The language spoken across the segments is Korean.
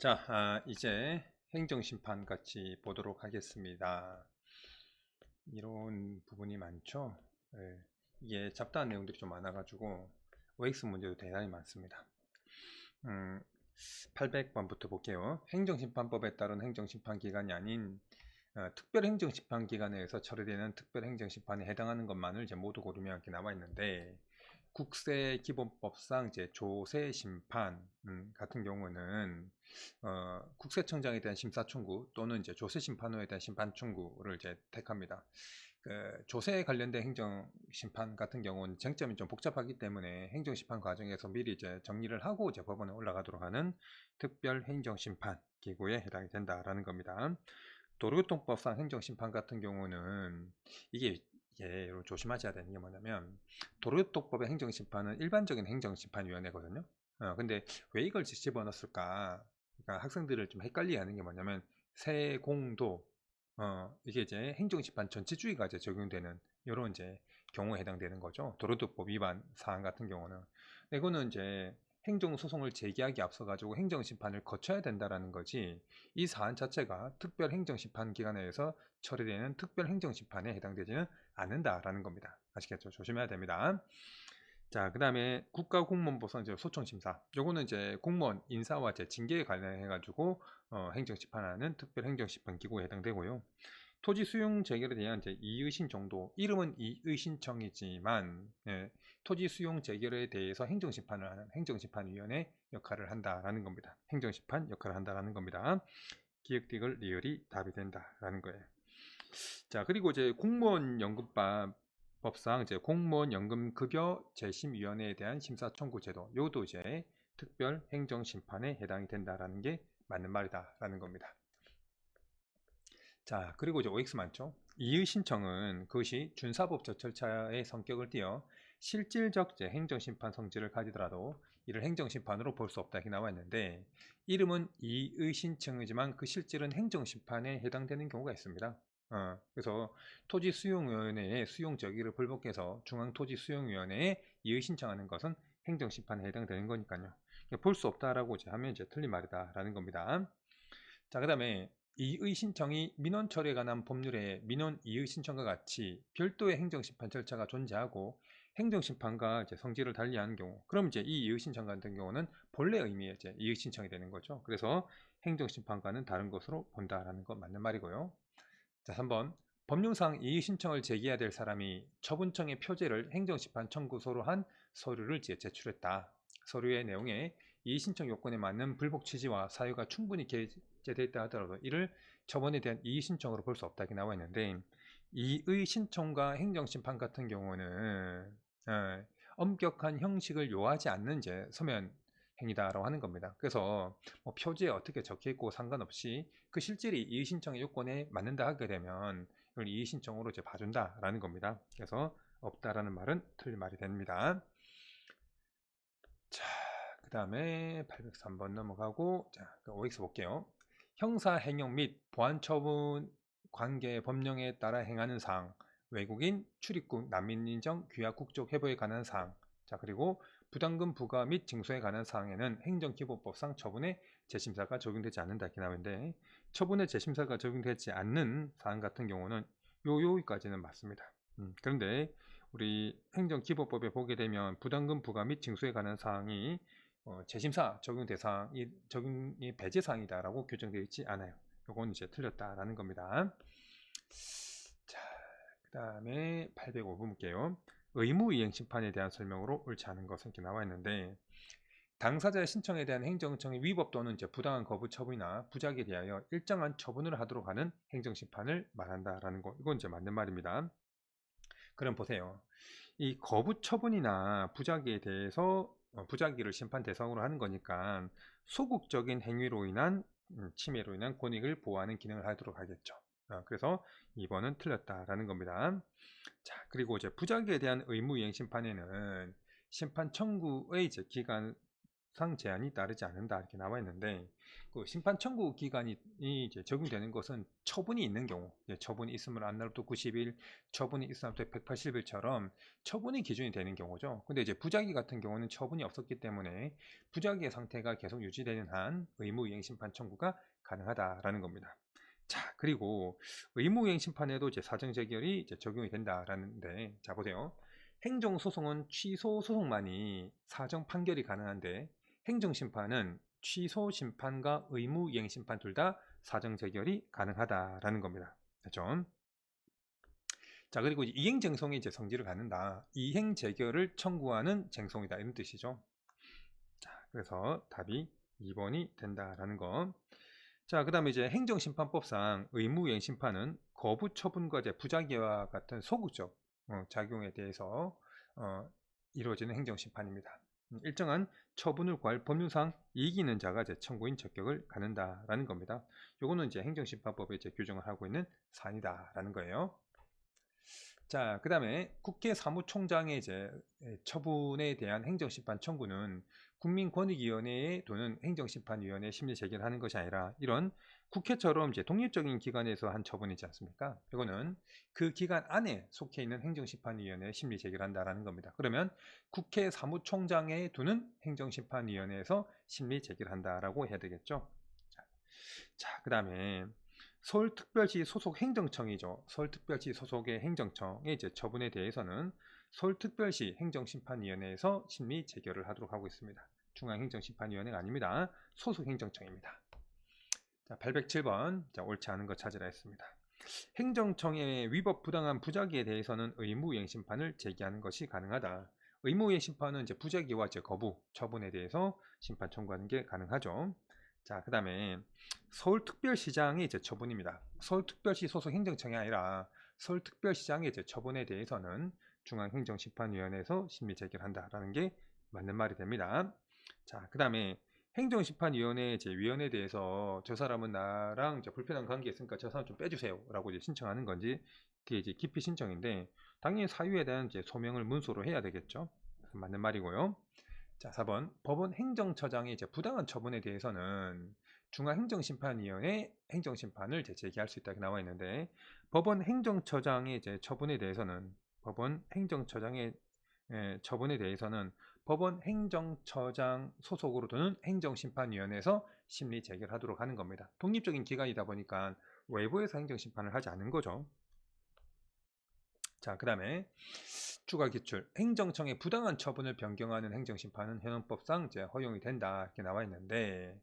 자, 이제 행정심판 같이 보도록 하겠습니다. 이런 부분이 많죠. 예, 이게 잡다한 내용들이 좀 많아가지고 OX 문제도 대단히 많습니다. 800번부터 볼게요. 행정심판법에 따른 행정심판기관이 아닌 특별행정심판기관에서 처리되는 특별행정심판에 해당하는 것만을 이제 모두 고르면 이렇게 나와 있는데, 국세기본법상 이제 조세심판 같은 경우는 국세청장에 대한 심사 청구 또는 이제 조세심판호에 대한 심판 청구를 이제 택합니다. 조세에 관련된 행정심판 같은 경우는 쟁점이 좀 복잡하기 때문에 행정심판 과정에서 미리 이제 정리를 하고 이제 법원에 올라가도록 하는 특별행정심판 기구에 해당이 된다라는 겁니다. 도로교통법상 행정심판 같은 경우는 이게 조심하셔야 되는 게 뭐냐면, 도로교통법의 행정심판은 일반적인 행정심판위원회거든요. 근데 왜 이걸 집어넣었을까? 그러니까 학생들을 좀 헷갈리게 하는 게 뭐냐면, 세공도 이게 이제 행정심판 전체주의가 이제 적용되는 이런 이제 경우에 해당되는 거죠. 도로교통법 위반 사안 같은 경우는. 이거는 이제 행정소송을 제기하기 앞서 가지고 행정심판을 거쳐야 된다라는 거지, 이 사안 자체가 특별행정심판기관에서 처리되는 특별행정심판에 해당되지는 않는다라는 겁니다. 아시겠죠? 조심해야 됩니다. 자, 그 다음에 국가공무원법상 이제 소청심사. 요거는 이제 공무원 인사와 이제 징계에 관련해 가지고 행정심판하는 특별행정심판 기구에 해당되고요. 토지 수용 재결에 대한 이제 이의신 정도, 이름은 이의신청이지만 토지 수용 재결에 대해서 행정심판을 하는 행정심판위원회 역할을 한다라는 겁니다. 행정심판 역할을 한다라는 겁니다. 기획디귿 리을이 답이 된다라는 거예요. 자, 그리고 이제 공무원연금법 법상 이제 공무원연금급여 재심위원회에 대한 심사 청구 제도, 요도 이제 특별 행정심판에 해당이 된다라는 게 맞는 말이다라는 겁니다. 자, 그리고 이제 OX 많죠. 이의 신청은 그것이 준사법적 절차의 성격을 띠어 실질적 행정심판 성질을 가지더라도 이를 행정심판으로 볼 수 없다 이렇게 나와 있는데, 이름은 이의 신청이지만 그 실질은 행정심판에 해당되는 경우가 있습니다. 그래서 토지수용위원회의 수용저기를 불복해서 중앙토지수용위원회에 이의 신청하는 것은 행정심판에 해당되는 거니까요. 볼 수 없다라고 하면 이제 틀린 말이다라는 겁니다. 자, 그 다음에 이의 신청이 민원 처리에 관한 법률에 민원 이의 신청과 같이 별도의 행정심판 절차가 존재하고 행정심판과 이제 성질을 달리하는 경우, 그럼 이제 이 이의 신청 같은 경우는 본래 의미의 이제 이의 신청이 되는 거죠. 그래서 행정심판과는 다른 것으로 본다라는 건 맞는 말이고요. 자, 3번. 법률상 이의 신청을 제기해야 될 사람이 처분청의 표제를 행정심판 청구서로 한 서류를 제출했다. 서류의 내용에 이의 신청 요건에 맞는 불복 취지와 사유가 충분히 게재되어 있다 하더라도 이를 처분에 대한 이의 신청으로 볼 수 없다 이렇게 나와 있는데, 이의 신청과 행정심판 같은 경우는 엄격한 형식을 요하지 않는 이제 서면 행위다라고 하는 겁니다. 그래서 뭐 표지에 어떻게 적혀 있고 상관없이 그 실질이 이의 신청의 요건에 맞는다 하게 되면 이걸 이의 신청으로 이제 봐준다라는 겁니다. 그래서 없다라는 말은 틀린 말이 됩니다. 자, 그 다음에 803번 넘어가고, 자, OX 볼게요. 형사 행용 및 보안 처분 관계 법령에 따라 행하는 사항, 외국인 출입국 난민 인정 귀화 국적 회부에 관한 사항, 자, 그리고 부담금 부과 및 징수에 관한 사항에는 행정기본법상 처분의 재심사가 적용되지 않는다 이렇게 나오는데, 처분의 재심사가 적용되지 않는 사항 같은 경우는 여기까지는 맞습니다. 그런데 우리 행정기본법에 보게 되면 부담금 부과 및 징수에 관한 사항이 재심사 적용 대상이 적용이 배제 사항이다라고 규정되어 있지 않아요. 요건 이제 틀렸다라는 겁니다. 자, 그 다음에 805번 볼게요. 의무이행 심판에 대한 설명으로 옳지 않은 것은 이렇게 나와 있는데, 당사자의 신청에 대한 행정청의 위법 또는 이제 부당한 거부 처분이나 부작에 대하여 일정한 처분을 하도록 하는 행정심판을 말한다라는 거, 이건 이제 맞는 말입니다. 그럼 보세요. 이 거부 처분이나 부작위에 대해서 부작위를 심판 대상으로 하는 거니까 소극적인 행위로 인한 침해로 인한 권익을 보호하는 기능을 하도록 하겠죠. 그래서 2번은 틀렸다라는 겁니다. 자, 그리고 이제 부작위에 대한 의무이행 심판에는 심판 청구의 이제 기간 법상 제한이 따르지 않는다 이렇게 나와 있는데, 그 심판 청구 기간이 이제 적용되는 것은 처분이 있는 경우, 처분이 있으면 안 날부터 90일, 처분이 있으면 180일처럼 처분이 기준이 되는 경우죠. 근데 이제 부작위 같은 경우는 처분이 없었기 때문에 부작위의 상태가 계속 유지되는 한 의무이행 심판 청구가 가능하다라는 겁니다. 자, 그리고 의무이행 심판에도 이제 사정 재결이 이제 적용이 된다라는데, 자 보세요. 행정소송은 취소 소송만이 사정 판결이 가능한데, 행정심판은 취소 심판과 의무이행 심판 둘 다 사정 재결이 가능하다라는 겁니다. 됐죠? 자, 그리고 이행 쟁송이 이제 성질을 갖는다. 이행 재결을 청구하는 쟁송이다 이런 뜻이죠. 자, 그래서 답이 2번이 된다라는 거. 자, 그 다음에 이제 행정심판법상 의무이행 심판은 거부 처분과 부작위와 같은 소극적 작용에 대해서 이루어지는 행정심판입니다. 일정한 처분을 구할 법률상 이익이 있는 자가 청구인 적격을 갖는다라는 겁니다. 요거는 이제 행정심판법에 규정을 하고 있는 사안이다라는 거예요. 자, 그 다음에 국회 사무총장의 처분에 대한 행정심판 청구는 국민권익위원회에 또는 행정심판위원회에 심리 제기를 하는 것이 아니라, 이런 국회처럼 독립적인 기관에서 한 처분이지 않습니까? 이거는 그 기관 안에 속해 있는 행정심판위원회에 심리 제기를 한다라는 겁니다. 그러면 국회 사무총장에 두는 행정심판위원회에서 심리 제기를 한다라고 해야 되겠죠. 자, 그 다음에 서울특별시 소속 행정청이죠. 서울특별시 소속의 행정청의 처분에 대해서는 서울특별시 행정심판위원회에서 심리 재결을 하도록 하고 있습니다. 중앙행정심판위원회가 아닙니다. 소속 행정청입니다. 자, 807번. 자, 옳지 않은 거 찾으라 했습니다. 행정청의 위법 부당한 부작위에 대해서는 의무이행 심판을 제기하는 것이 가능하다. 의무이행 심판은 부작위와 거부 처분에 대해서 심판 청구하는 게 가능하죠. 자, 그 다음에 서울특별시장의 처분입니다. 서울특별시 소속 행정청이 아니라 서울특별시장의 처분에 대해서는 중앙행정심판위원회에서 심리 제기를 한다라는 게 맞는 말이 됩니다. 자, 그 다음에 행정심판위원회 위원에 대해서 저 사람은 나랑 불편한 관계 있으니까 저 사람 좀 빼주세요 라고 신청하는 건지, 그게 기피 신청인데 당연히 사유에 대한 소명을 문서로 해야 되겠죠. 맞는 말이고요. 자, 4번. 법원 행정처장의 부당한 처분에 대해서는 중앙행정심판위원회 행정심판을 제기할 수 있다고 나와 있는데, 법원 행정처장의 처분에 대해서는 법원 행정처장의 처분에 대해서는 법원 행정처장 소속으로 두는 행정심판위원회에서 심리 재결하도록 하는 겁니다. 독립적인 기관이다 보니까 외부에서 행정심판을 하지 않는 거죠. 자, 그 다음에 추가 기출. 행정청의 부당한 처분을 변경하는 행정심판은 현행법상 허용이 된다 이렇게 나와 있는데,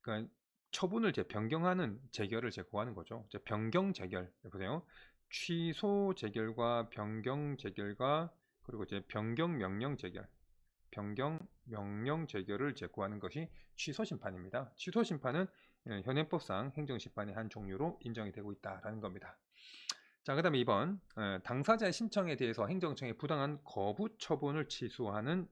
그러니까 처분을 변경하는 재결을 구하는 거죠. 변경 재결 보세요. 취소 재결과 변경 재결과 그리고 변경 명령 재결, 변경 명령 재결을 구하는 것이 취소 심판입니다. 취소 심판은 현행법상 행정심판의 한 종류로 인정이 되고 있다라는 겁니다. 자, 그 다음에 2번. 당사자의 신청에 대해서 행정청의 부당한 거부 처분을 취소하는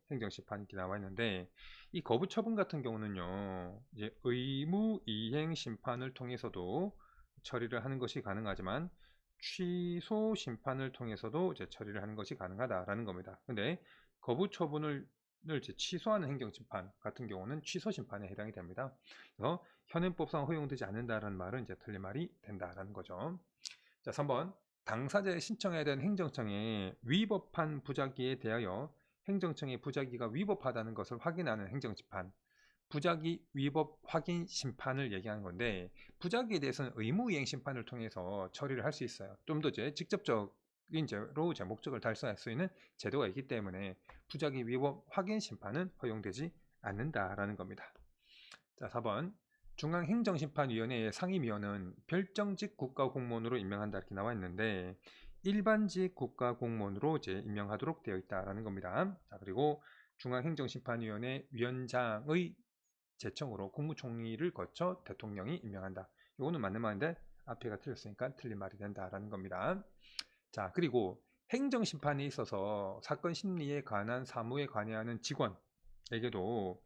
행정심판이 나와 있는데, 이 거부 처분 같은 경우는요, 의무이행 심판을 통해서도 처리를 하는 것이 가능하지만 취소 심판을 통해서도 처리를 하는 것이 가능하다라는 겁니다. 근데 거부 처분을 취소하는 행정심판 같은 경우는 취소 심판에 해당이 됩니다. 그래서 현행법상 허용되지 않는다라는 말은 틀린 말이 된다라는 거죠. 자, 3번. 당사자의 신청에 대한 행정청의 위법한 부작위에 대하여 행정청의 부작위가 위법하다는 것을 확인하는 행정심판, 부작위 위법 확인 심판을 얘기하는 건데, 부작위에 대해서는 의무이행 심판을 통해서 처리를 할 수 있어요. 좀 더 직접적인 제로 목적을 달성할 수 있는 제도가 있기 때문에 부작위 위법 확인 심판은 허용되지 않는다라는 겁니다. 자, 4번. 중앙행정심판위원회의 상임위원은 별정직 국가공무원으로 임명한다 이렇게 나와 있는데, 일반직 국가공무원으로 임명하도록 되어 있다라는 겁니다. 자, 그리고 중앙행정심판위원회 위원장의 제청으로 국무총리를 거쳐 대통령이 임명한다. 이거는 맞는 말인데 앞에가 틀렸으니까 틀린 말이 된다라는 겁니다. 자, 그리고 행정심판에 있어서 사건 심리에 관한 사무에 관여하는 직원에게도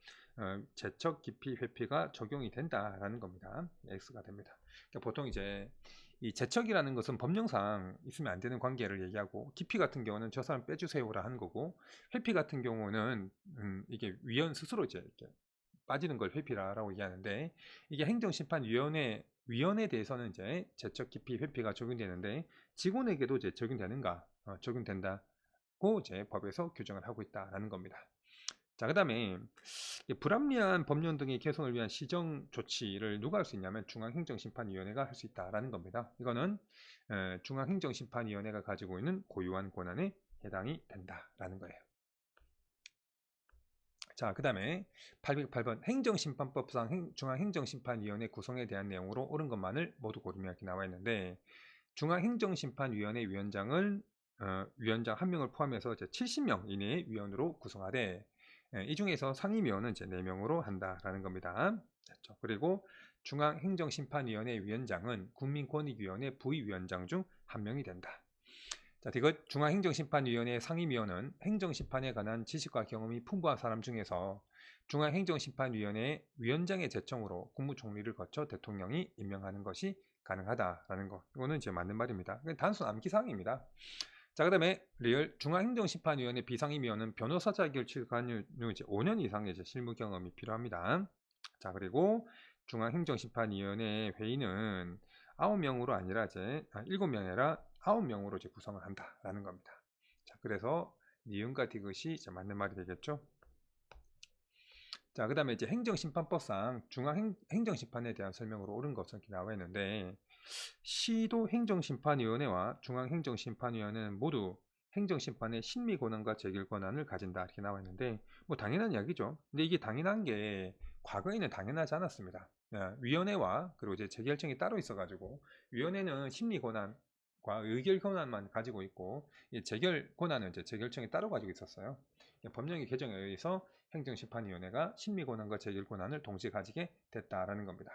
제척 기피 회피가 적용이 된다라는 겁니다. X가 됩니다. 그러니까 보통 이 제척이라는 것은 법령상 있으면 안 되는 관계를 얘기하고, 기피 같은 경우는 저 사람 빼주세요라 하는 거고, 회피 같은 경우는 이게 위원 스스로 이제 이렇게 빠지는 걸 회피라고 얘기하는데, 이게 위원에 대해서는 이제 제척, 기피, 회피가 적용되는데 직원에게도 이제 적용되는가? 적용된다고 이제 법에서 규정을 하고 있다라는 겁니다. 자, 그 다음에 불합리한 법령 등의 개선을 위한 시정 조치를 누가 할 수 있냐면 중앙행정심판위원회가 할 수 있다라는 겁니다. 이거는 중앙행정심판위원회가 가지고 있는 고유한 권한에 해당이 된다라는 거예요. 자, 그 다음에 808번 행정심판법상 중앙행정심판위원회 구성에 대한 내용으로 옳은 것만을 모두 고르며 이렇게 나와 있는데, 중앙행정심판위원회 위원장은 위원장 1명을 포함해서 이제 70명 이내의 위원으로 구성하되, 이 중에서 상임위원은 이제 4명으로 한다라는 겁니다. 그렇죠? 그리고 중앙행정심판위원회 위원장은 국민권익위원회 부위원장 중 1명이 된다. 자, 이것 중앙행정심판위원회 상임위원은 행정심판에 관한 지식과 경험이 풍부한 사람 중에서 중앙행정심판위원회 위원장의 제청으로 국무총리를 거쳐 대통령이 임명하는 것이 가능하다라는 거. 이거는 이제 맞는 말입니다. 단순 암기사항입니다. 자, 그 다음에 리얼 중앙행정심판위원회 비상임위원은 변호사 자격을 취득한 후 이제 5년 이상의 이제 실무 경험이 필요합니다. 자, 그리고 중앙행정심판위원회 회의는 9명으로 아니라 이제 7명이 아니라 9명으로 이제 구성을 한다라는 겁니다. 자, 그래서 니은과 디귿이 이제 맞는 말이 되겠죠. 자, 그 다음에 이제 행정심판법상 중앙행정심판에 대한 설명으로 옳은 것은 이렇게 나와 있는데, 시도행정심판위원회와 중앙행정심판위원회는 모두 행정심판의 심리권한과 재결권한을 가진다 이렇게 나와 있는데, 뭐 당연한 이야기죠. 근데 이게 당연한 게 과거에는 당연하지 않았습니다. 위원회와 그리고 이제 재결청이 따로 있어가지고, 위원회는 심리권한과 의결권한만 가지고 있고, 재결권한은 이제 재결청이 따로 가지고 있었어요. 법령의 개정에 의해서 행정심판위원회가 심리권한과 재결권한을 동시에 가지게 됐다라는 겁니다.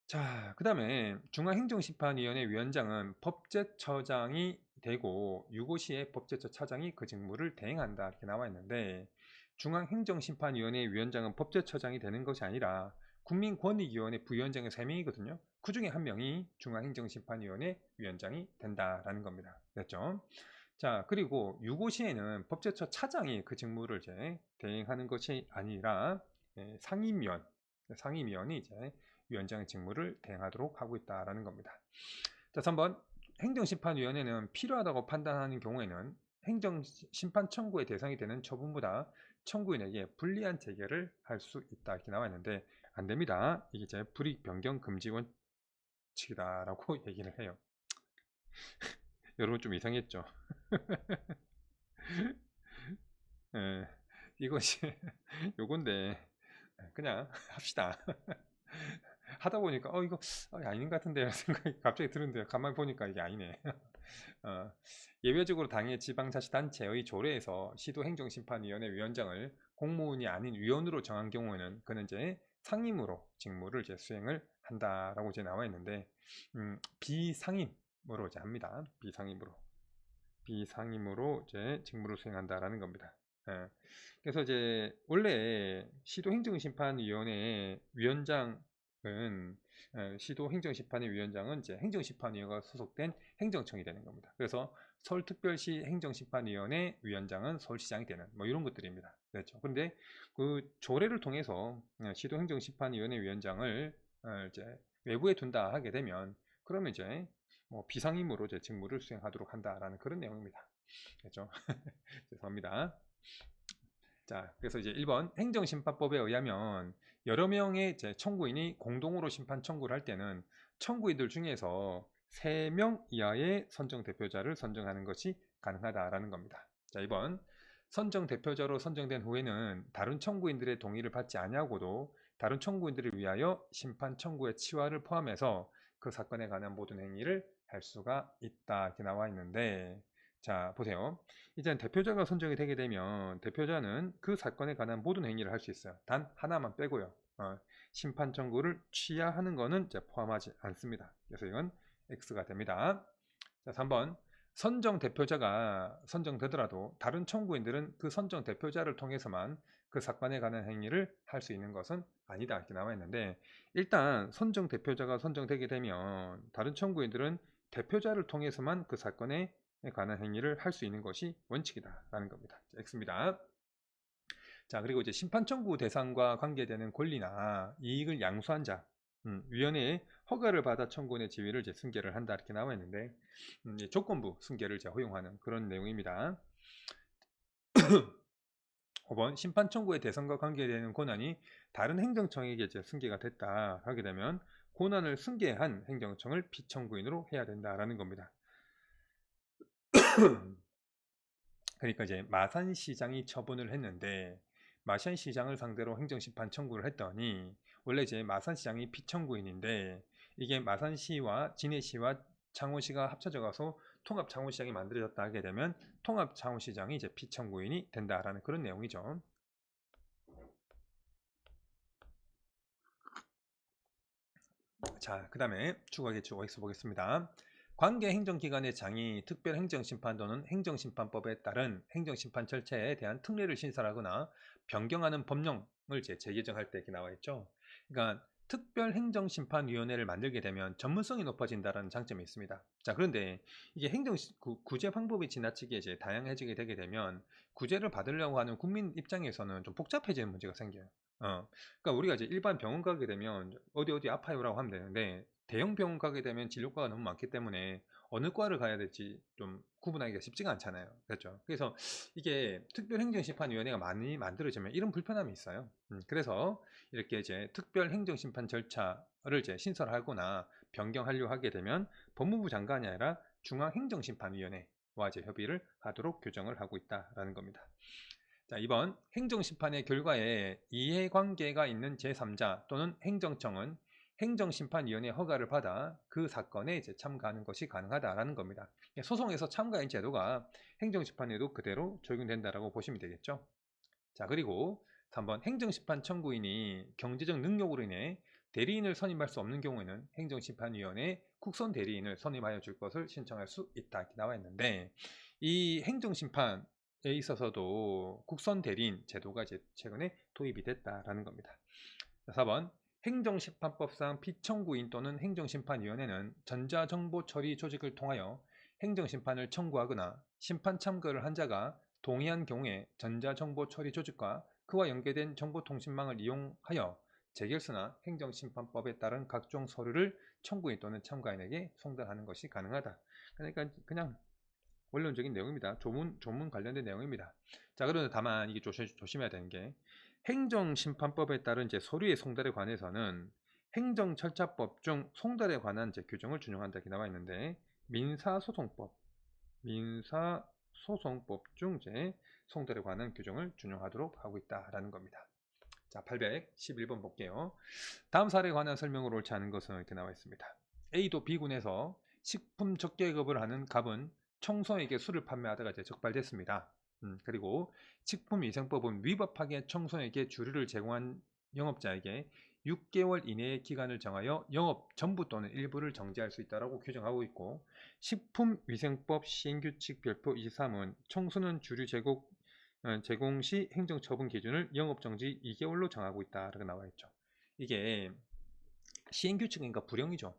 자, 그 다음에 중앙행정심판위원회 위원장은 법제처장이 되고 유고시에 법제처 차장이 그 직무를 대행한다 이렇게 나와 있는데, 중앙행정심판위원회 위원장은 법제처장이 되는 것이 아니라 국민권익위원회 부위원장의 3명이거든요. 그 중에 1명이 중앙행정심판위원회 위원장이 된다라는 겁니다. 됐죠? 자, 그리고 유고시에는 법제처 차장이 그 직무를 이제 대행하는 것이 아니라 상임위원이 이제 위원장의 직무를 대행하도록 하고 있다라는 겁니다. 자, 3번 행정심판위원회는 필요하다고 판단하는 경우에는 행정심판 청구의 대상이 되는 처분보다 청구인에게 불리한 재결을 할 수 있다 이렇게 나와 있는데, 안 됩니다. 이게 이제 불이익 변경 금지 원칙이다라고 얘기를 해요. 여러분 좀 이상했죠? 예, 이것이 요건데 그냥 합시다. 하다 보니까 이거 아닌 것 같은데 생각이 갑자기 드는데요. 가만히 보니까 이게 아니네. 예외적으로 당의 지방자치단체의 조례에서 시도행정심판위원회 위원장을 공무원이 아닌 위원으로 정한 경우에는 그는 이제 상임으로 직무를 이제 수행을 한다라고 이제 나와 있는데, 비상임으로 이제 합니다. 비상임으로 이제 직무를 수행한다라는 겁니다. 그래서 이제 원래 시도행정심판위원회 위원장은 시도행정심판의 위원장은 이제 행정심판위원회가 소속된 행정청이 되는 겁니다. 그래서 서울특별시 행정심판위원회 위원장은 서울시장이 되는 뭐 이런 것들입니다. 그렇죠. 그런데 그 조례를 통해서 시도행정심판위원회 위원장을 이제 외부에 둔다 하게 되면, 그러면 이제 뭐 비상임으로 이제 직무를 수행하도록 한다라는 그런 내용입니다. 그렇죠. 죄송합니다. 자, 그래서 이제 1번 행정심판법에 의하면 여러 명의 이제 청구인이 공동으로 심판 청구를 할 때는 청구인들 중에서 3명 이하의 선정 대표자를 선정하는 것이 가능하다라는 겁니다. 자, 2번 선정 대표자로 선정된 후에는 다른 청구인들의 동의를 받지 아니하고도 다른 청구인들을 위하여 심판 청구의 치와를 포함해서 그 사건에 관한 모든 행위를 할 수가 있다 이렇게 나와 있는데, 자, 보세요. 이제 대표자가 선정이 되게 되면 대표자는 그 사건에 관한 모든 행위를 할 수 있어요. 단 하나만 빼고요. 심판 청구를 취하하는 것은 이제 포함하지 않습니다. 그래서 이건 X가 됩니다. 자, 3번 선정 대표자가 선정되더라도 다른 청구인들은 그 선정 대표자를 통해서만 그 사건에 관한 행위를 할 수 있는 것은 아니다 이렇게 나와 있는데, 일단 선정 대표자가 선정되게 되면 다른 청구인들은 대표자를 통해서만 그 사건에 관한 행위를 할 수 있는 것이 원칙이다라는 겁니다. X입니다. 자, 그리고 이제 심판 청구 대상과 관계되는 권리나 이익을 양수한 자, 위원회의 허가를 받아 청구인의 지위를 이제 승계를 한다 이렇게 나와 있는데, 조건부 승계를 이제 허용하는 그런 내용입니다. 5번 심판 청구의 대상과 관계되는 권한이 다른 행정청에게 이제 승계가 됐다 하게 되면 권한을 승계한 행정청을 피청구인으로 해야 된다라는 겁니다. 그러니까 이제 마산시장이 처분을 했는데 마산시장을 상대로 행정심판 청구를 했더니, 원래 이제 마산시장이 피청구인인데 이게 마산시와 진해시와 창원시가 합쳐져 가서 통합창원시장이 만들어졌다 하게 되면 통합창원시장이 이제 피청구인이 된다라는 그런 내용이죠. 자, 그 다음에 추가계층 OX 보겠습니다. 관계행정기관의 장이 특별행정심판 또는 행정심판법에 따른 행정심판 절차에 대한 특례를 신설하거나 변경하는 법령을 재개정할 때 이렇게 나와 있죠. 그러니까 특별행정심판위원회를 만들게 되면 전문성이 높아진다는 장점이 있습니다. 자, 그런데 이게 구제 방법이 지나치게 이제 다양해지게 되게 되면 구제를 받으려고 하는 국민 입장에서는 좀 복잡해지는 문제가 생겨요. 그러니까 우리가 이제 일반 병원 가게 되면 어디 아파요라고 하면 되는데, 대형 병원 가게 되면 진료과가 너무 많기 때문에 어느 과를 가야 될지 좀 구분하기가 쉽지가 않잖아요. 그렇죠? 그래서 이게 특별행정심판위원회가 많이 만들어지면 이런 불편함이 있어요. 그래서 이렇게 이제 특별행정심판 절차를 이제 신설하거나 변경하려 하게 되면 법무부 장관이 아니라 중앙행정심판위원회와 이제 협의를 하도록 규정을 하고 있다라는 겁니다. 자, 2번 행정심판의 결과에 이해관계가 있는 제3자 또는 행정청은 행정심판위원회 허가를 받아 그 사건에 이제 참가하는 것이 가능하다라는 겁니다. 소송에서 참가인 제도가 행정심판에도 그대로 적용된다라고 보시면 되겠죠. 자, 그리고 3번 행정심판 청구인이 경제적 능력으로 인해 대리인을 선임할 수 없는 경우에는 행정심판위원회에 국선 대리인을 선임하여 줄 것을 신청할 수 있다 이렇게 나와 있는데, 이 행정심판에 있어서도 국선 대리인 제도가 이제 최근에 도입이 됐다라는 겁니다. 4번 행정심판법상 피청구인 또는 행정심판위원회는 전자정보 처리 조직을 통하여 행정심판을 청구하거나 심판 참가를 한 자가 동의한 경우에 전자정보 처리 조직과 그와 연계된 정보통신망을 이용하여 재결서나 행정심판법에 따른 각종 서류를 청구인 또는 참가인에게 송달하는 것이 가능하다. 그러니까 그냥 원론적인 내용입니다. 조문 관련된 내용입니다. 자, 그런데 다만 이게 조심해야 되는 게, 행정심판법에 따른 이제 서류의 송달에 관해서는 행정절차법 중 송달에 관한 이제 규정을 준용한다 이렇게 나와 있는데, 민사소송법 중 이제 송달에 관한 규정을 준용하도록 하고 있다라는 겁니다. 자, 811번 볼게요. 다음 사례에 관한 설명으로 옳지 않은 것은 이렇게 나와 있습니다. A도 B군에서 식품 적계급을 하는 갑은 청소에게 술을 판매하다가 이제 적발됐습니다. 그리고 식품위생법은 위법하게 청소에게 주류를 제공한 영업자에게 6개월 이내의 기간을 정하여 영업 전부 또는 일부를 정지할 수 있다고 규정하고 있고, 식품위생법 시행규칙 별표 23은 청소는 주류 제공 시 행정처분 기준을 영업정지 2개월로 정하고 있다라고 나와 있죠. 이게 시행규칙이니까 불용이죠.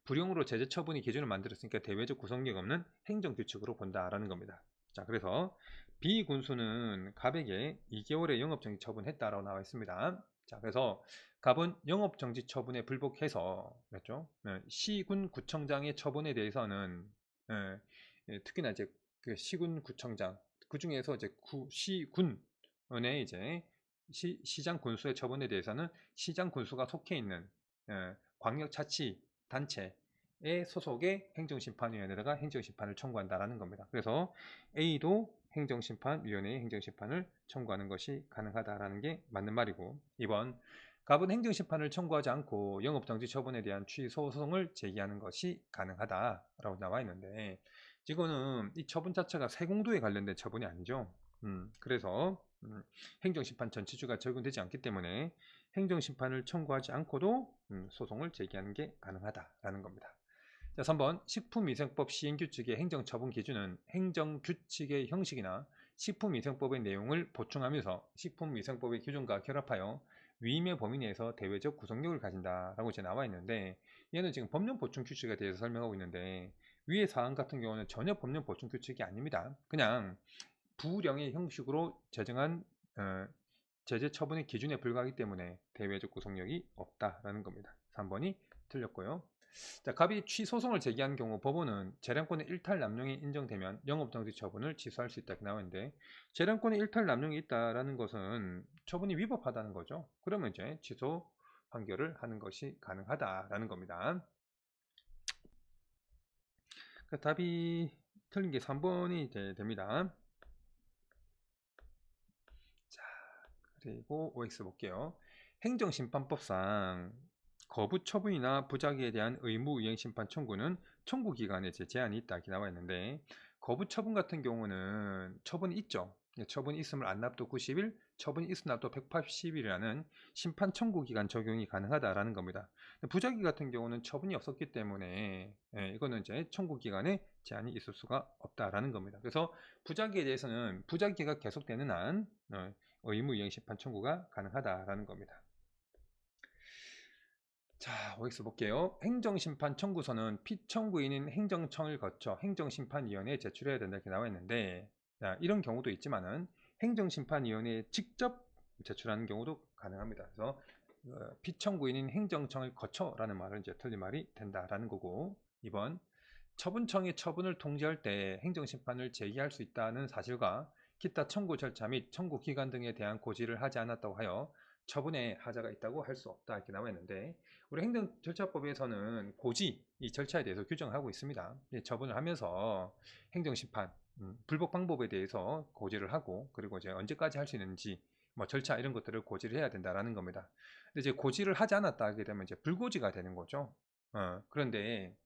불용으로 제재처분이 기준을 만들었으니까 대외적 구성력 없는 행정규칙으로 본다라는 겁니다. 자, 그래서 B군수는 갑에게 2개월의 영업정지 처분했다라고 나와 있습니다. 자, 그래서 갑은 영업정지 처분에 불복해서, 그랬죠? 시군 구청장의 처분에 대해서는 특히나 이제 그 시군 구청장, 그 중에서 이제 시군의 이제 시장 군수의 처분에 대해서는 시장 군수가 속해 있는 광역자치단체의 소속의 행정심판위원회에다가 행정심판을 청구한다라는 겁니다. 그래서 A도 행정심판위원회의 행정심판을 청구하는 것이 가능하다라는 게 맞는 말이고, 2번 갑은 행정심판을 청구하지 않고 영업정지 처분에 대한 취소 소송을 제기하는 것이 가능하다라고 나와 있는데, 이거는 이 처분 자체가 세공도에 관련된 처분이 아니죠. 그래서 행정심판 전체주가 적용되지 않기 때문에 행정심판을 청구하지 않고도 소송을 제기하는 게 가능하다라는 겁니다. 자, 3번 식품위생법 시행규칙의 행정처분 기준은 행정규칙의 형식이나 식품위생법의 내용을 보충하면서 식품위생법의 규정과 결합하여 위임의 범위 내에서 대외적 구속력을 가진다라고 이제 나와 있는데, 얘는 지금 법령 보충 규칙에 대해서 설명하고 있는데, 위의 사안 같은 경우는 전혀 법령 보충 규칙이 아닙니다. 그냥 부령의 형식으로 제정한 제재 처분의 기준에 불과하기 때문에 대외적 구속력이 없다라는 겁니다. 3번이 틀렸고요. 자, 갑이 취소송을 제기한 경우 법원은 재량권의 일탈 남용이 인정되면 영업정지 처분을 취소할 수 있다 이렇게 나오는데, 재량권의 일탈 남용이 있다라는 것은 처분이 위법하다는 거죠. 그러면 이제 취소 판결을 하는 것이 가능하다라는 겁니다. 그러니까 답이 틀린 게 3번이 됩니다. 자, 그리고 OX 볼게요. 행정심판법상 거부 처분이나 부작위에 대한 의무이행심판 청구는 청구기간에 제한이 있다 이렇게 나와 있는데, 거부 처분 같은 경우는 처분이 있죠. 처분이 있으면 안납도 90일, 처분이 있으면 납도 180일이라는 심판 청구기간 적용이 가능하다라는 겁니다. 부작위 같은 경우는 처분이 없었기 때문에 이거는 이제 청구기간에 제한이 있을 수가 없다라는 겁니다. 그래서 부작위에 대해서는 부작위가 계속되는 한 의무이행심판 청구가 가능하다라는 겁니다. 자, OX 볼게요. 행정심판 청구서는 피청구인인 행정청을 거쳐 행정심판위원회에 제출해야 된다 이렇게 나와 있는데, 자, 이런 경우도 있지만은 행정심판위원회에 직접 제출하는 경우도 가능합니다. 그래서 피청구인인 행정청을 거쳐라는 말은 이제 틀린 말이 된다라는 거고, 2번 처분청이 처분을 통지할 때 행정심판을 제기할 수 있다는 사실과 기타 청구 절차 및 청구 기간 등에 대한 고지를 하지 않았다고 하여 처분에 하자가 있다고 할 수 없다 이렇게 나와 있는데, 우리 행정절차법에서는 고지 이 절차에 대해서 규정하고 있습니다. 처분을 하면서 행정심판 불복 방법에 대해서 고지를 하고, 그리고 이제 언제까지 할 수 있는지 뭐 절차 이런 것들을 고지를 해야 된다라는 겁니다. 근데 이제 고지를 하지 않았다 하게 되면 이제 불고지가 되는 거죠. 그런데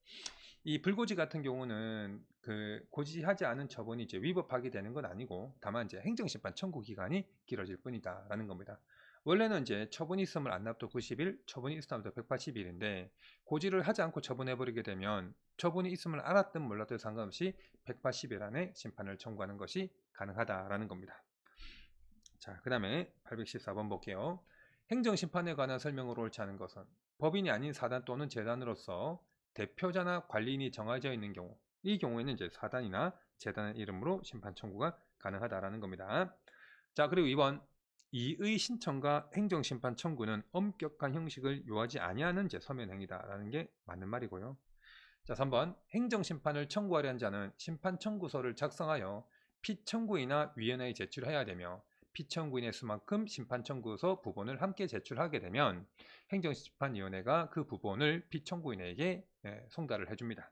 이 불고지 같은 경우는 그 고지하지 않은 처분이 이제 위법하게 되는 건 아니고, 다만 이제 행정심판 청구 기간이 길어질 뿐이다라는 겁니다. 원래는 이제 처분이 있으면 안납도 90일, 처분이 있으면 180일인데 고지를 하지 않고 처분해버리게 되면 처분이 있음을 알았든 몰랐든 상관없이 180일 안에 심판을 청구하는 것이 가능하다라는 겁니다. 자, 그 다음에 814번 볼게요. 행정심판에 관한 설명으로 옳지 않은 것은 법인이 아닌 사단 또는 재단으로서 대표자나 관리인이 정해져 있는 경우, 이 경우에는 이제 사단이나 재단의 이름으로 심판 청구가 가능하다라는 겁니다. 자, 그리고 2번 이의 신청과 행정심판 청구는 엄격한 형식을 요하지 아니하는 이제 서면 행위다라는 게 맞는 말이고요. 자, 3번 행정심판을 청구하려 한 자는 심판 청구서를 작성하여 피청구인이나 위원회에 제출해야 되며, 피청구인의 수만큼 심판 청구서 부본을 함께 제출하게 되면 행정심판위원회가 그 부본을 피청구인에게 송달을 해줍니다.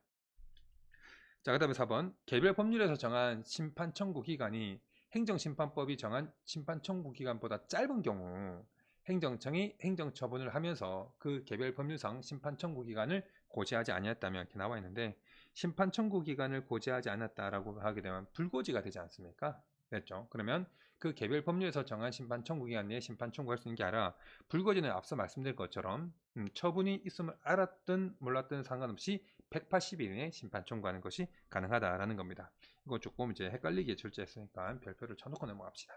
자, 그 다음에 4번 개별 법률에서 정한 심판 청구 기간이 행정심판법이 정한 심판 청구 기간보다 짧은 경우 행정청이 행정처분을 하면서 그 개별 법률상 심판 청구 기간을 고지하지 아니했다면 이렇게 나와 있는데, 심판 청구 기간을 고지하지 않았다라고 하게 되면 불고지가 되지 않습니까? 됐죠? 그러면 그 개별 법률에서 정한 심판 청구 기간 내에 심판 청구할 수 있는 게 아니라, 불고지는 앞서 말씀드린 것처럼 처분이 있음을 알았든 몰랐든 상관없이 180일 이내에 심판 청구하는 것이 가능하다라는 겁니다. 이거 조금 이제 헷갈리게 출제했으니까 별표를 쳐놓고 넘어갑시다.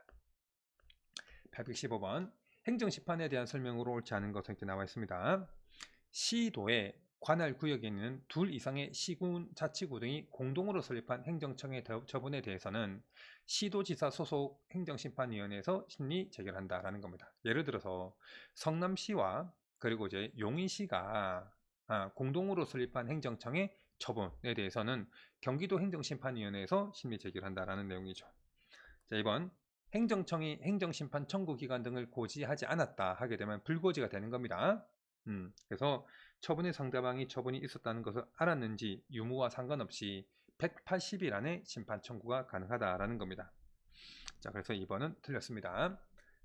815번 행정심판에 대한 설명으로 옳지 않은 것은 이렇게 나와 있습니다. 시도의 관할 구역에 있는 둘 이상의 시군, 자치구 등이 공동으로 설립한 행정청의 처분에 대해서는 시도지사 소속 행정심판위원회에서 심리 재결한다라는 겁니다. 예를 들어서 성남시와 그리고 이제 용인시가 공동으로 설립한 행정청의 처분에 대해서는 경기도 행정심판위원회에서 심리 재결한다라는 내용이죠. 자, 2번 행정청이 행정심판 청구 기간 등을 고지하지 않았다 하게 되면 불고지가 되는 겁니다. 그래서 처분의 상대방이 처분이 있었다는 것을 알았는지 유무와 상관없이 180일 안에 심판 청구가 가능하다라는 겁니다. 자, 그래서 2번은 틀렸습니다.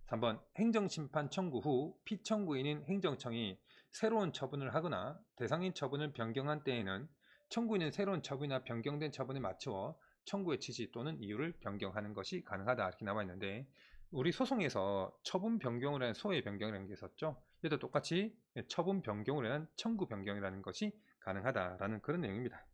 3번 행정심판 청구 후 피청구인인 행정청이 새로운 처분을 하거나 대상인 처분을 변경한 때에는 청구인은 새로운 처분이나 변경된 처분에 맞추어 청구의 취지 또는 이유를 변경하는 것이 가능하다 이렇게 나와 있는데, 우리 소송에서 처분 변경을 한 소외 변경이라는 게 있었죠. 얘도 똑같이 처분 변경을 한 청구 변경이라는 것이 가능하다라는 그런 내용입니다.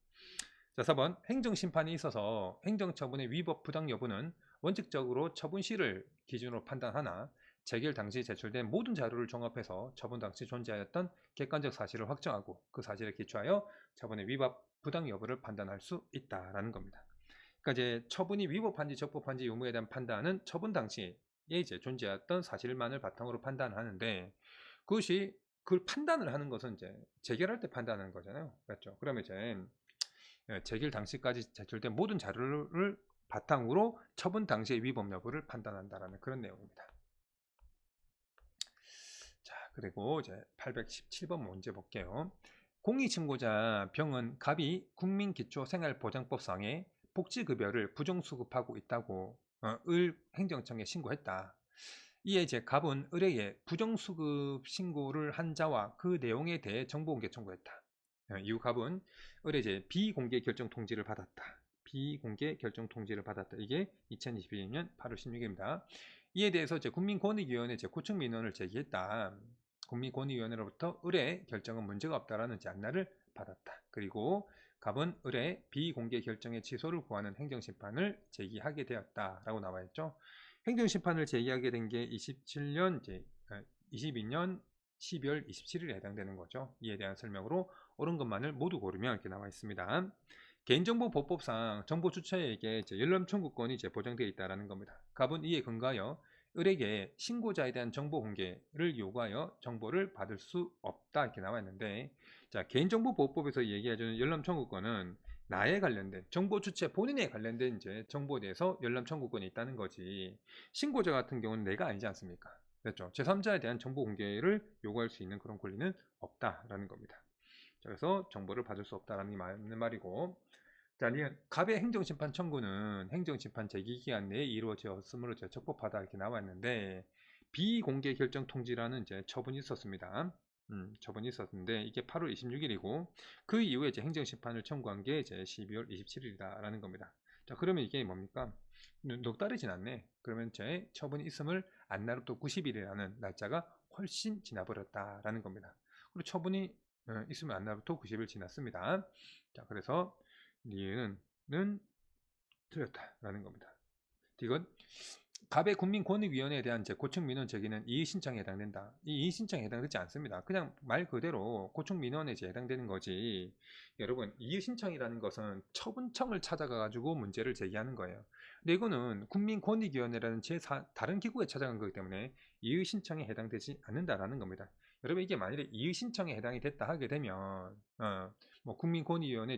자, 4번 행정심판에 있어서 행정처분의 위법 부당 여부는 원칙적으로 처분 시를 기준으로 판단하나 재결 당시 제출된 모든 자료를 종합해서 처분 당시 존재하였던 객관적 사실을 확정하고 그 사실에 기초하여 처분의 위법 부당 여부를 판단할 수 있다라는 겁니다. 그러니까 이제 처분이 위법한지 적법한지 유무에 대한 판단은 처분 당시에 이제 존재했던 사실만을 바탕으로 판단하는데 그것이 그걸 판단을 하는 것은 이제 재결할 때 판단하는 거잖아요. 그렇죠? 그러면 이제 재결 당시까지 제출된 모든 자료를 바탕으로 처분 당시의 위법 여부를 판단한다라는 그런 내용입니다. 자, 그리고 이제 817번 문제 볼게요. 공익신고자 병은 갑이 국민기초생활보장법상에 복지급여를 부정수급하고 있다고 을 행정청에 신고했다. 이에 이제 갑은 을에게 부정수급 신고를 한 자와 그 내용에 대해 정보공개 청구했다. 이후 갑은 을에 이제 비공개 결정 통지를 받았다. 비공개 결정 통지를 받았다. 이게 2021년 8월 16일입니다. 이에 대해서 이제 국민권익위원회 고청 민원을 제기했다. 국민권익위원회로부터 을의 결정은 문제가 없다라는 안내를 받았다. 그리고 갑은 을의 비공개 결정의 취소를 구하는 행정심판을 제기하게 되었다라고 나와 있죠. 행정심판을 제기하게 된 게 22년 12월 27일에 해당되는 거죠. 이에 대한 설명으로 옳은 것만을 모두 고르면 이렇게 나와 있습니다. 개인정보보호법상 정보 주체에게 열람 청구권이 보장되어 있다는 겁니다. 갑은 이에 근거하여 을에게 신고자에 대한 정보 공개를 요구하여 정보를 받을 수 없다 이렇게 나와 있는데, 자, 개인정보보호법에서 얘기해주는 열람 청구권은 나에 관련된 정보 주체 본인에 관련된 정보에 대해서 열람 청구권이 있다는 거지, 신고자 같은 경우는 내가 아니지 않습니까? 그렇죠? 제3자에 대한 정보 공개를 요구할 수 있는 그런 권리는 없다라는 겁니다. 그래서 정보를 받을 수 없다라는 게 맞는 말이고, 자, 갑의 행정심판 청구는 행정심판 제기기간 내에 이루어졌으므로 적법하다 이렇게 나와 있는데, 비공개 결정 통지라는 처분이 있었습니다. 처분이 있었는데 이게 8월 26일이고 그 이후에 행정심판을 청구한 게 12월 27일이다라는 겁니다. 자, 그러면 이게 뭡니까? 넉다르진 않네. 그러면 처분이 있음을 안 날부터 90일이라는 날짜가 훨씬 지나버렸다라는 겁니다. 그리고 처분이 있으면 안 날부터 90일 지났습니다. 자, 그래서 이유는 틀렸다라는 겁니다. 이건 갑의 국민권익위원회에 대한 고청민원 제기는 이의신청에 해당된다. 이 이의신청에 해당되지 않습니다. 그냥 말 그대로 고청민원에 해당되는 거지. 여러분, 이의신청이라는 것은 처분청을 찾아가가지고 문제를 제기하는 거예요. 근데 이거는 국민권익위원회라는 다른 기구에 찾아간 거기 때문에 이의신청에 해당되지 않는다라는 겁니다. 여러분, 이게 만약에 이의신청에 해당이 됐다 하게 되면 뭐 국민권익위원회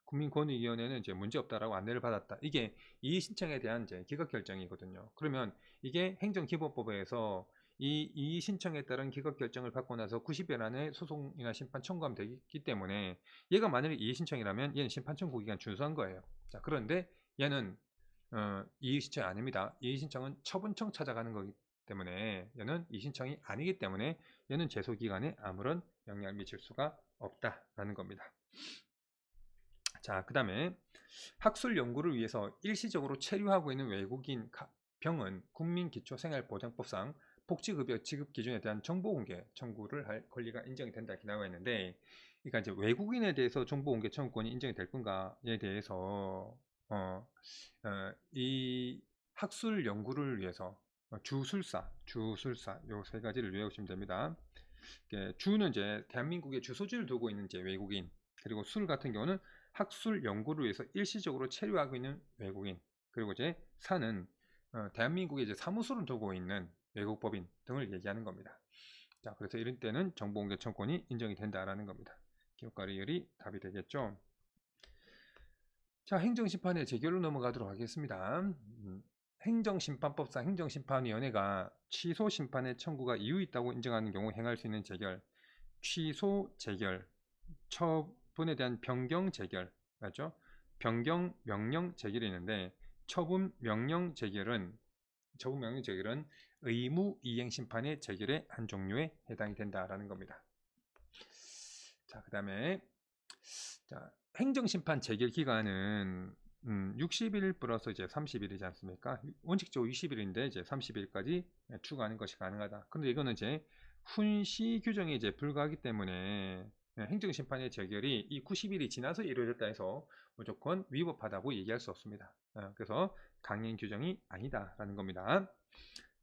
국민권익위원회는 문제없다라고 안내를 받았다. 이게 이의신청에 대한 기각결정이거든요. 그러면 이게 행정기본법에서 이 이의신청에 따른 기각결정을 받고 나서 90일 안에 소송이나 심판 청구하면 되기 때문에 얘가 만약에 이의신청이라면 얘는 심판 청구 기간 준수한 거예요. 자, 그런데 얘는 이의신청이 아닙니다. 이의신청은 처분청 찾아가는 거기 때문에 얘는 이의신청이 아니기 때문에 얘는 제소기간에 아무런 영향을 미칠 수가 없다라는 겁니다. 자, 그 다음에 학술 연구를 위해서 일시적으로 체류하고 있는 외국인 병은 국민기초생활보장법상 복지급여 지급 기준에 대한 정보 공개 청구를 할 권리가 인정이 된다 이렇게 나와 있는데, 그러니까 이제 외국인에 대해서 정보 공개 청구권이 인정이 될 건가에 대해서 이 학술 연구를 위해서 주술사 요 세 가지를 외우시면 됩니다. 주는 대한민국에 주소지를 두고 있는 외국인, 그리고 술 같은 경우는 학술 연구를 위해서 일시적으로 체류하고 있는 외국인, 그리고 사는 대한민국에 사무소를 두고 있는 외국법인 등을 얘기하는 겁니다. 자, 그래서 이런 때는 정보공개 청구권이 인정이 된다라는 겁니다. 기억과리열이 답이 되겠죠. 자, 행정심판의 재결로 넘어가도록 하겠습니다. 행정심판법상 행정심판위원회가 취소심판의 청구가 이유 있다고 인정하는 경우 행할 수 있는 재결, 취소 재결, 처분에 대한 변경 재결, 맞죠? 변경 명령 재결이 있는데, 처분 명령 재결은 의무 이행 심판의 재결의 한 종류에 해당이 된다라는 겁니다. 자, 그 다음에 행정심판 재결 기간은 60일 플러스 30일이지 않습니까? 원칙적으로 60일인데 30일까지 추가하는 것이 가능하다. 그런데 이거는 훈시 규정이 불가하기 때문에 행정심판의 재결이 이 90일이 지나서 이루어졌다 해서 무조건 위법하다고 얘기할 수 없습니다. 그래서 강행 규정이 아니다라는 겁니다.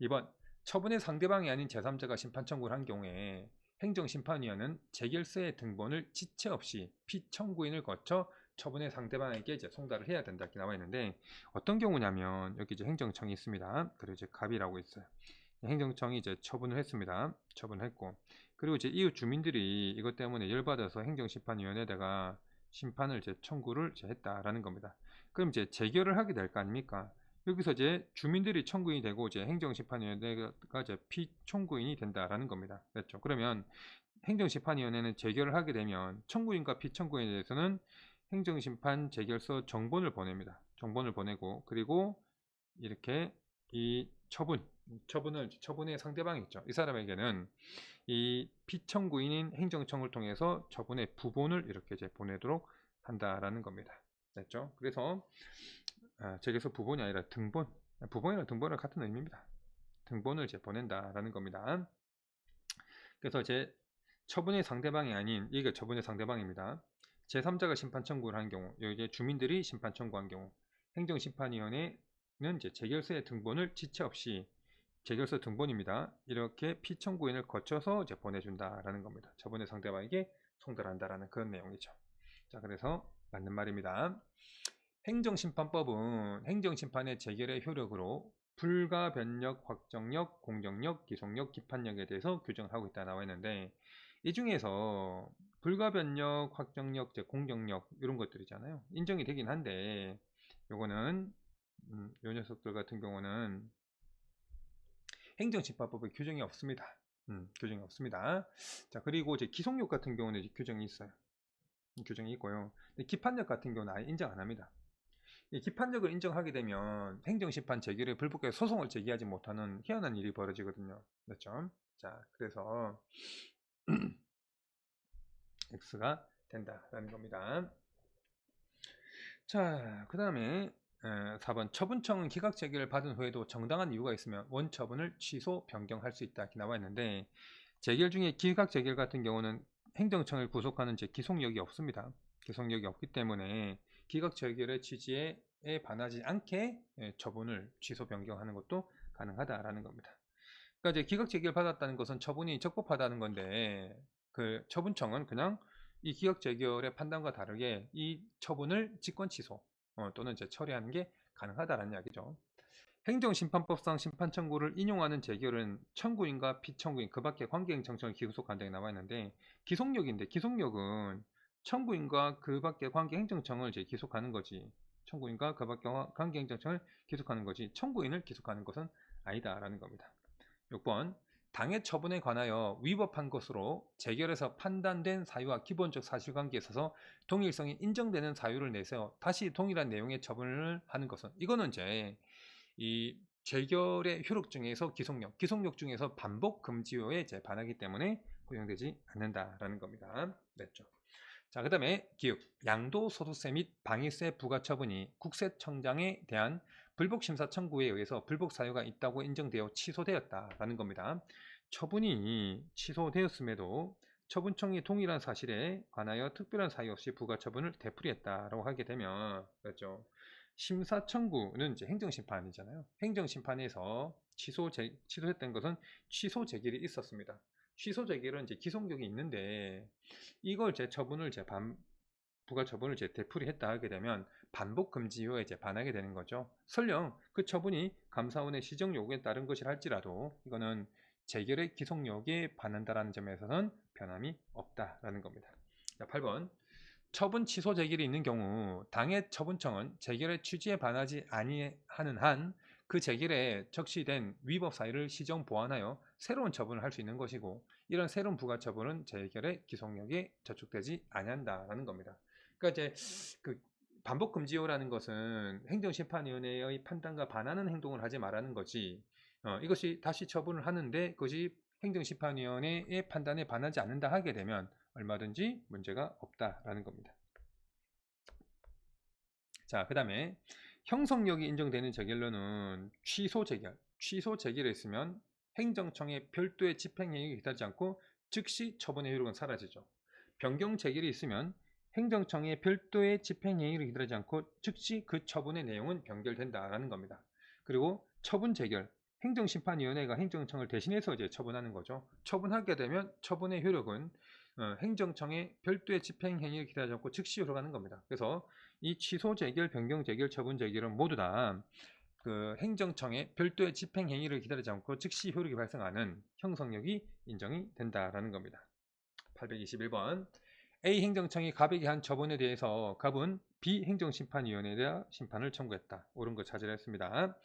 2번, 처분의 상대방이 아닌 제3자가 심판 청구를 한 경우에 행정심판위원회는 재결서의 등본을 지체 없이 피청구인을 거쳐 처분의 상대방에게 이제 송달을 해야 된다 이렇게 나와 있는데, 어떤 경우냐면 여기 이제 행정청이 있습니다. 그리고 이제 갑이라고 있어요. 행정청이 이제 처분을 했습니다. 처분을 했고, 그리고 이제 이웃 주민들이 이것 때문에 열받아서 행정심판위원회에다가 심판을 이제 청구를 이제 했다라는 겁니다. 그럼 이제 재결을 하게 될 거 아닙니까? 여기서 이제 주민들이 청구인이 되고 이제 행정심판위원회가 이제 피청구인이 된다라는 겁니다. 그렇죠? 그러면 행정심판위원회는 재결을 하게 되면 청구인과 피청구인에 대해서는 행정심판 재결서 정본을 보냅니다. 정본을 보내고, 그리고 이렇게 이 처분의 상대방이 있죠. 이 사람에게는 이 피청구인인 행정청을 통해서 처분의 부본을 이렇게 이제 보내도록 한다라는 겁니다. 됐죠? 그래서 재결서 부본이 아니라 등본, 부본이랑 등본은 같은 의미입니다. 등본을 이제 보낸다라는 겁니다. 그래서 이제 처분의 상대방이 아닌, 이게 처분의 상대방입니다. 제3자가 심판 청구를 한 경우, 이제 주민들이 심판 청구한 경우, 행정심판위원회는 이제 재결서의 등본을 지체 없이, 재결서 등본입니다. 이렇게 피청구인을 거쳐서 이제 보내준다라는 겁니다. 처분의 상대방에게 송달한다라는 그런 내용이죠. 자, 그래서 맞는 말입니다. 행정심판법은 행정심판의 재결의 효력으로 불가변력, 확정력, 공정력, 기속력, 기판력에 대해서 규정하고 있다 나와 있는데, 이 중에서 불가변력, 확정력, 공정력 이런 것들이잖아요. 인정이 되긴 한데 요거는 요 녀석들 같은 경우는 행정심판법에 규정이 없습니다. 규정이 없습니다. 자, 그리고 이제 기속력 같은 경우는 이제 규정이 있어요. 규정이 있고요. 근데 기판력 같은 경우는 아예 인정 안 합니다. 이 기판력을 인정하게 되면 행정심판 재결에 불복해서 소송을 제기하지 못하는 희한한 일이 벌어지거든요. 그렇죠? 자, 그래서 X가 된다라는 겁니다. 자, 그 다음에 4번, 처분청은 기각 재결을 받은 후에도 정당한 이유가 있으면 원처분을 취소, 변경할 수 있다 이렇게 나와 있는데, 재결 중에 기각 재결 같은 경우는 행정청을 구속하는 기속력이 없습니다. 기속력이 없기 때문에 기각 재결의 취지에 반하지 않게 처분을 취소, 변경하는 것도 가능하다라는 겁니다. 그러니까 이제 기각 재결 받았다는 것은 처분이 적법하다는 건데, 그 처분청은 그냥 이 기각 재결의 판단과 다르게 이 처분을 직권 취소 또는 이제 처리하는 게 가능하다라는 이야기죠. 행정심판법상 심판 청구를 인용하는 재결은 청구인과 피청구인 그 밖에 관계행정청을 기소한다고 나와 있는데, 기속력인데 기속력은 청구인과 그 밖에 관계행정청을 이제 기속하는 거지, 청구인과 그 밖에 관계행정청을 기속하는 거지 청구인을 기속하는 것은 아니다라는 겁니다. 6번, 당해 처분에 관하여 위법한 것으로 재결에서 판단된 사유와 기본적 사실관계에 있어서 동일성이 인정되는 사유를 내세워 다시 동일한 내용의 처분을 하는 것은, 이거는 이제 이 재결의 효력 중에서 기속력 중에서 반복 금지효에 이제 반하기 때문에 허용되지 않는다라는 겁니다. 됐죠? 자, 그 다음에 기육, 양도소득세 및 방위세 부과처분이 국세청장에 대한 불복심사 청구에 의해서 불복 사유가 있다고 인정되어 취소되었다라는 겁니다. 처분이 취소되었음에도 처분청이 동일한 사실에 관하여 특별한 사유 없이 부과처분을 되풀이했다라고 하게 되면, 그렇죠, 심사 청구는 이제 행정심판이잖아요. 행정심판에서 취소했던 것은 취소 재결이 있었습니다. 취소 재결은 이제 기속력이 있는데 이걸 부가 처분을 되풀이했다 하게 되면 반복 금지효에 반하게 되는 거죠. 설령 그 처분이 감사원의 시정 요구에 따른 것이라 할지라도 이거는 재결의 기속력에 반한다라는 점에서는 변함이 없다라는 겁니다. 자, 8번. 처분 취소 재결이 있는 경우 당해 처분청은 재결의 취지에 반하지 아니하는 한 그 재결에 적시된 위법 사유를 시정 보완하여 새로운 처분을 할 수 있는 것이고, 이런 새로운 부가 처분은 재결의 기속력에 저촉되지 아니한다라는 겁니다. 그러니까 이제 그 반복 금지효라는 것은 행정심판위원회의 판단과 반하는 행동을 하지 말라는 거지, 이것이 다시 처분을 하는데 그것이 행정심판위원회의 판단에 반하지 않는다 하게 되면 얼마든지 문제가 없다라는 겁니다. 자, 그 다음에 형성력이 인정되는 재결로는 취소 재결에 있으면 행정청의 별도의 집행행위가 기다리지 않고 즉시 처분의 효력은 사라지죠. 변경 재결이 있으면 행정청의 별도의 집행행위를 기다리지 않고 즉시 그 처분의 내용은 변결된다라는 겁니다. 그리고 처분 재결, 행정심판위원회가 행정청을 대신해서 이제 처분하는 거죠. 처분하게 되면 처분의 효력은 행정청의 별도의 집행행위를 기다리지 않고 즉시 효력하는 겁니다. 그래서 이 취소 재결, 변경 재결, 처분 재결은 모두 다 그 행정청의 별도의 집행행위를 기다리지 않고 즉시 효력이 발생하는 형성력이 인정이 된다라는 겁니다. 821번 A 행정청이 갑에게 한 처분에 대해서 갑은 B 행정심판위원회에 대한 심판을 청구했다. 옳은 거 찾으라 했습니다.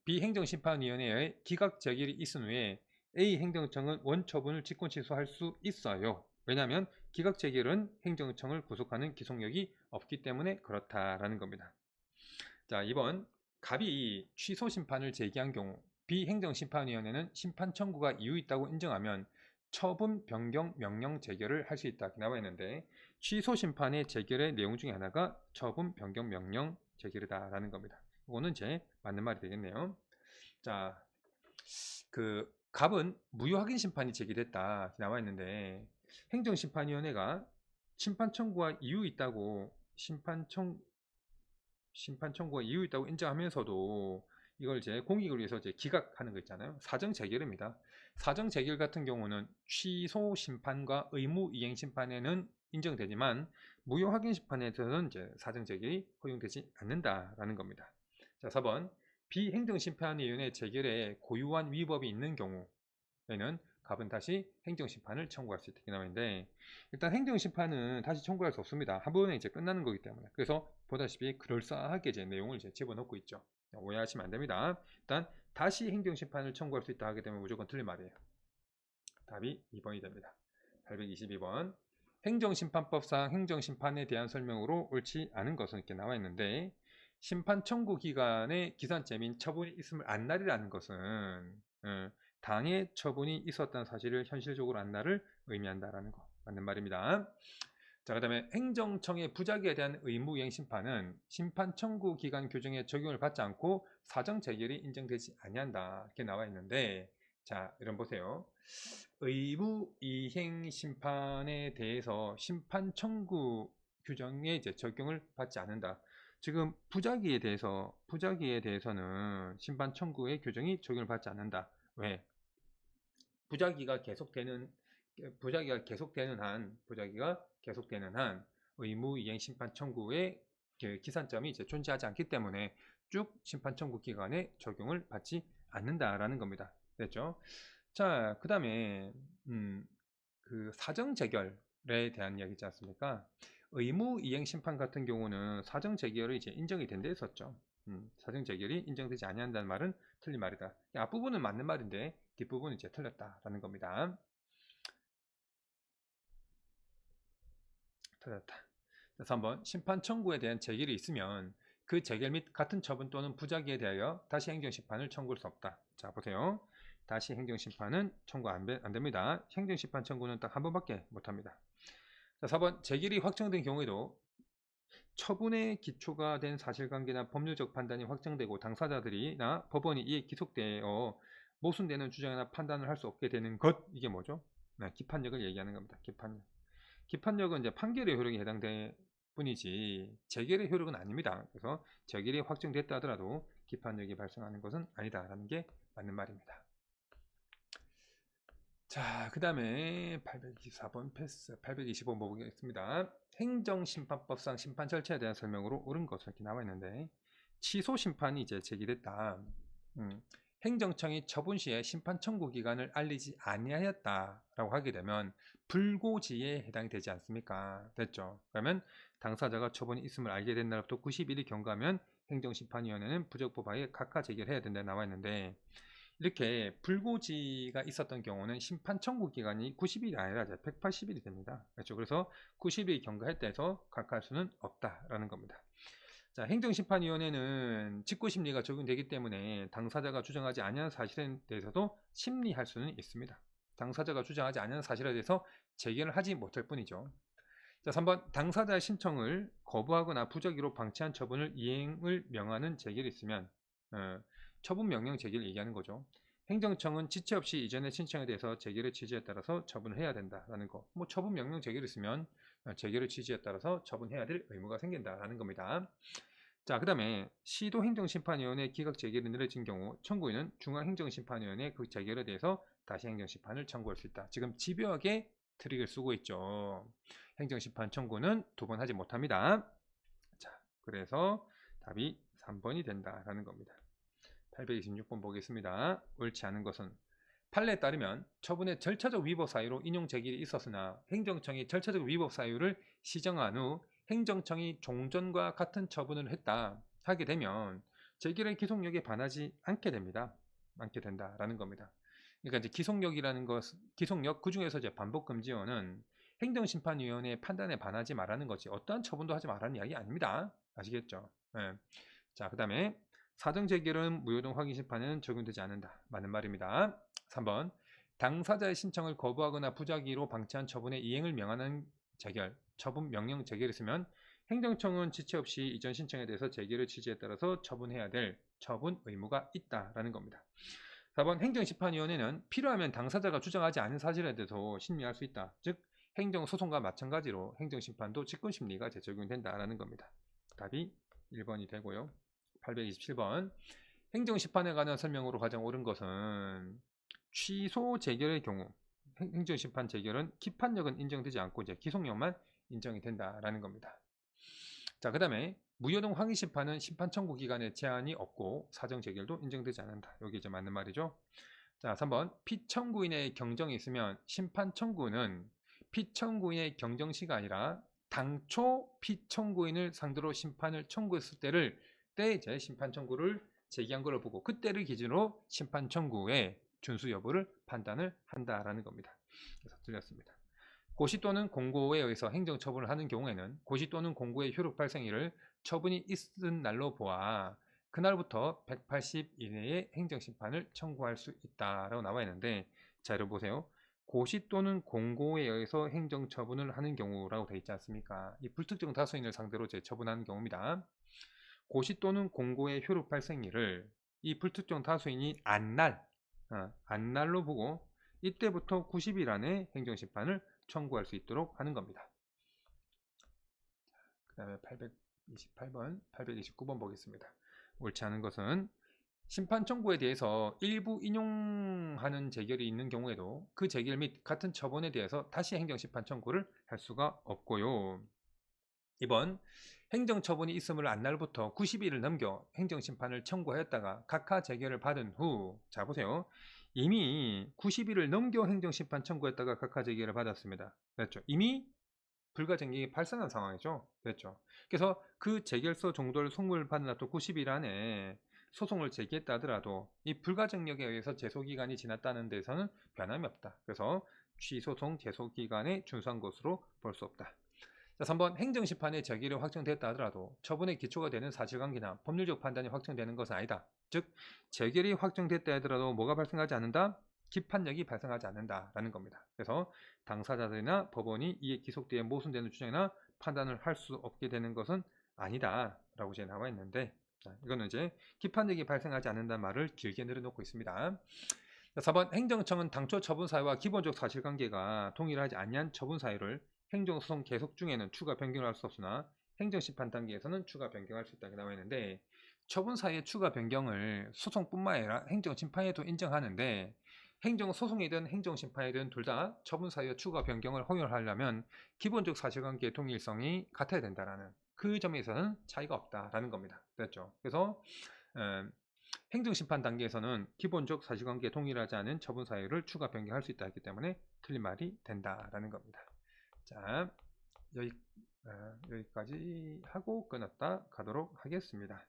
B 행정심판위원회의 기각 재결이 있은 후에 A 행정청은 원처분을 직권 취소할 수 있어요. 왜냐하면 기각 재결은 행정청을 구속하는 기속력이 없기 때문에 그렇다라는 겁니다. 자, 2번 갑이 취소 심판을 제기한 경우 B 행정심판위원회는 심판 청구가 이유 있다고 인정하면 처분 변경 명령 재결을 할 수 있다 이렇게 나와 있는데 취소 심판의 재결의 내용 중에 하나가 처분 변경 명령 재결이다라는 겁니다. 이거는 제 맞는 말이 되겠네요. 자, 그 갑은 무효 확인 심판이 제기됐다 이렇게 나와 있는데 행정심판위원회가 심판 청구가 이유 있다고 심판 청구가 이유 있다고 인정하면서도 이걸 이제 공익을 위해서 이제 기각하는 거 있잖아요. 사정 재결입니다. 사정 재결 같은 경우는 취소 심판과 의무 이행 심판에는 인정되지만 무효 확인 심판에서는 이제 사정 재결이 허용되지 않는다라는 겁니다. 자, 4번 비행정심판위원회 재결에 고유한 위법이 있는 경우에는 갑은 다시 행정심판을 청구할 수 있게 나와 있는데 일단 행정심판은 다시 청구할 수 없습니다. 한 번에 이제 끝나는 거기 때문에. 그래서 보다시피 그럴싸하게 이제 내용을 이제 집어넣고 있죠. 오해하시면 안 됩니다. 일단 다시 행정심판을 청구할 수 있다 하게 되면 무조건 틀린 말이에요. 답이 2번이 됩니다. 822번 행정심판법상 행정심판에 대한 설명으로 옳지 않은 것은 이렇게 나와 있는데 심판 청구 기간에 기산점인 처분이 있음을 안날이라는 것은 당해 처분이 있었다는 사실을 현실적으로 안날을 의미한다라는 거 맞는 말입니다. 자, 그 다음에 행정청의 부작위에 대한 의무이행 심판은 심판 청구 기간 규정에 적용을 받지 않고 사정 재결이 인정되지 아니한다 이렇게 나와 있는데 자, 이런 보세요. 의무이행 심판에 대해서 심판 청구 규정에 이제 적용을 받지 않는다. 지금 부작위에 대해서는 심판 청구의 규정이 적용을 받지 않는다. 왜? 부작위가 계속되는 한 의무이행 심판 청구의 기산점이 이제 존재하지 않기 때문에 쭉 심판 청구 기간에 적용을 받지 않는다라는 겁니다. 됐죠? 자, 그 다음에 그 사정 재결에 대한 이야기 있지 않습니까? 의무 이행 심판 같은 경우는 사정 재결이 이제 인정이 된 데 있었죠. 사정 재결이 인정되지 아니한다는 말은 틀린 말이다. 앞부분은 맞는 말인데 뒷부분은 이제 틀렸다라는 겁니다. 틀렸다. 그래서 한번 심판 청구에 대한 재결이 있으면 그 재결 및 같은 처분 또는 부작위에 대하여 다시 행정심판을 청구할 수 없다. 자, 보세요. 다시 행정심판은 청구 안 됩니다. 행정심판 청구는 딱 한 번밖에 못합니다. 자, 4번 재결이 확정된 경우에도 처분의 기초가 된 사실관계나 법률적 판단이 확정되고 당사자들이나 법원이 이에 기속되어 모순되는 주장이나 판단을 할 수 없게 되는 것 이게 뭐죠? 네, 기판력을 얘기하는 겁니다. 기판력은 이제 판결의 효력에 해당될 뿐이지 재결의 효력은 아닙니다. 그래서 재결이 확정됐다 하더라도 기판력이 발생하는 것은 아니다라는 게 맞는 말입니다. 자, 그 다음에 824번 패스, 825번 보겠습니다. 행정심판법상 심판 절차에 대한 설명으로 옳은 것으로 이렇게 나와 있는데 취소 심판이 이제 제기됐다. 행정청이 처분 시에 심판 청구 기간을 알리지 아니하였다라고 하게 되면 불고지에 해당이 되지 않습니까? 됐죠? 그러면 당사자가 처분이 있음을 알게 된 날부터 90일이 경과하면 행정심판위원회는 부적법하게 각하 재결해야 된다 나와 있는데 이렇게 불고지가 있었던 경우는 심판 청구 기간이 90일이 아니라 180일이 됩니다. 그렇죠? 그래서 90일이 경과했다 해서 각하할 수는 없다라는 겁니다. 자, 행정심판위원회는 직고심리가 적용되기 때문에 당사자가 주장하지 아니하는 사실에 대해서도 심리할 수는 있습니다. 당사자가 주장하지 아니하는 사실에 대해서 재결을 하지 못할 뿐이죠. 자, 3번 당사자의 신청을 거부하거나 부작위로 방치한 처분을 이행을 명하는 재결이 있으면 처분 명령 재결을 얘기하는 거죠. 행정청은 지체 없이 이전의 신청에 대해서 재결의 취지에 따라서 처분을 해야 된다라는 거. 뭐 처분 명령 재결을 쓰면 재결의 취지에 따라서 처분해야 될 의무가 생긴다라는 겁니다. 자, 그 다음에 시도행정심판위원회 기각 재결이 느려진 경우 청구인은 중앙행정심판위원회 그 재결에 대해서 다시 행정심판을 청구할 수 있다. 지금 집요하게 트릭을 쓰고 있죠. 행정심판 청구는 2번 하지 못합니다. 자, 그래서 답이 3번이 된다라는 겁니다. 826번 보겠습니다. 옳지 않은 것은 판례에 따르면 처분의 절차적 위법 사유로 인용 제기일이 있었으나 행정청이 절차적 위법 사유를 시정한 후 행정청이 종전과 같은 처분을 하게 되면 제기일의 기속력에 반하지 않게 된다라는 겁니다. 그러니까 이제 기속력이라는 것, 기속력 그 중에서 이제 반복금지어는 행정심판위원회의 판단에 반하지 말라는 거지 어떠한 처분도 하지 말라는 이야기 아닙니다. 아시겠죠? 네. 자, 그 다음에 사정재결은 무효동 확인심판에는 적용되지 않는다. 맞는 말입니다. 3번 당사자의 신청을 거부하거나 부작위로 방치한 처분의 이행을 명하는 재결, 처분 명령 재결이 있으면 행정청은 지체 없이 이전 신청에 대해서 재결의 취지에 따라서 처분해야 될 처분 의무가 있다라는 겁니다. 4번 행정심판위원회는 필요하면 당사자가 주장하지 않은 사실에 대해서 심리할 수 있다. 즉 행정소송과 마찬가지로 행정심판도 직권심리가 재적용된다라는 겁니다. 답이 1번이 되고요. 827번 행정심판에 관한 설명으로 가장 옳은 것은 취소 재결의 경우 행정심판 재결은 기판력은 인정되지 않고 이제 기속력만 인정이 된다라는 겁니다. 자, 그 다음에 무효동 확인심판은 심판 청구 기간에 제한이 없고 사정 재결도 인정되지 않는다. 여기 이제 맞는 말이죠. 자, 3번 피청구인의 경정이 있으면 심판 청구는 피청구인의 경정시가 아니라 당초 피청구인을 상대로 심판을 청구했을 때 이제 심판 청구를 제기한 걸로 보고 그때를 기준으로 심판 청구의 준수 여부를 판단을 한다라는 겁니다. 그래서 틀렸습니다. 고시 또는 공고에 의해서 행정처분을 하는 경우에는 고시 또는 공고의 효력 발생일을 처분이 있은 날로 보아 그날부터 180일 이내에 행정심판을 청구할 수 있다라고 나와 있는데 자, 여러분 보세요. 고시 또는 공고에 의해서 행정처분을 하는 경우라고 되어 있지 않습니까? 이 불특정 다수인을 상대로 재처분하는 경우입니다. 고시 또는 공고의 효력 발생일을 이 불특정 다수인이 안날로 보고 이때부터 90일 안에 행정심판을 청구할 수 있도록 하는 겁니다. 그 다음에 828번, 829번 보겠습니다. 옳지 않은 것은 심판 청구에 대해서 일부 인용하는 재결이 있는 경우에도 그 재결 및 같은 처분에 대해서 다시 행정심판 청구를 할 수가 없고요. 2번 행정처분이 있음을 안날부터 90일을 넘겨 행정심판을 청구하였다가 각하 재결을 받은 후 자 보세요. 이미 90일을 넘겨 행정심판 청구했다가 각하 재결을 받았습니다. 됐죠? 이미 불가증이 발생한 상황이죠. 됐죠? 그래서 그 재결서 정도를 송무를 받은 후 90일 안에 소송을 제기했다 하더라도 이 불가증력에 의해서 제소기간이 지났다는 데서는 변함이 없다. 그래서 취소송 제소기간에 준수한 것으로 볼 수 없다. 자, 3번 행정심판의 재결이 확정됐다 하더라도 처분의 기초가 되는 사실관계나 법률적 판단이 확정되는 것은 아니다. 즉 재결이 확정됐다 하더라도 뭐가 발생하지 않는다? 기판력이 발생하지 않는다라는 겁니다. 그래서 당사자들이나 법원이 이에 기속되어 모순되는 주장이나 판단을 할 수 없게 되는 것은 아니다라고 이제 나와 있는데 자, 이거는 이제 기판력이 발생하지 않는다는 말을 길게 늘어놓고 있습니다. 자, 4번 행정청은 당초 처분 사유와 기본적 사실관계가 동일하지 않는 처분 사유를 행정소송 계속 중에는 추가 변경을 할 수 없으나 행정심판 단계에서는 추가 변경할 수 있다고 나와 있는데 처분 사유의 추가 변경을 소송뿐만 아니라 행정심판에도 인정하는데 행정소송이든 행정심판이든 둘 다 처분 사유의 추가 변경을 허용하려면 기본적 사실관계의 동일성이 같아야 된다는 그 점에서는 차이가 없다라는 겁니다. 됐죠? 그래서 행정심판 단계에서는 기본적 사실관계에 동일하지 않은 처분 사유를 추가 변경할 수 있다 했기 때문에 틀린 말이 된다라는 겁니다. 자, 여기까지 하고 끊었다 가도록 하겠습니다.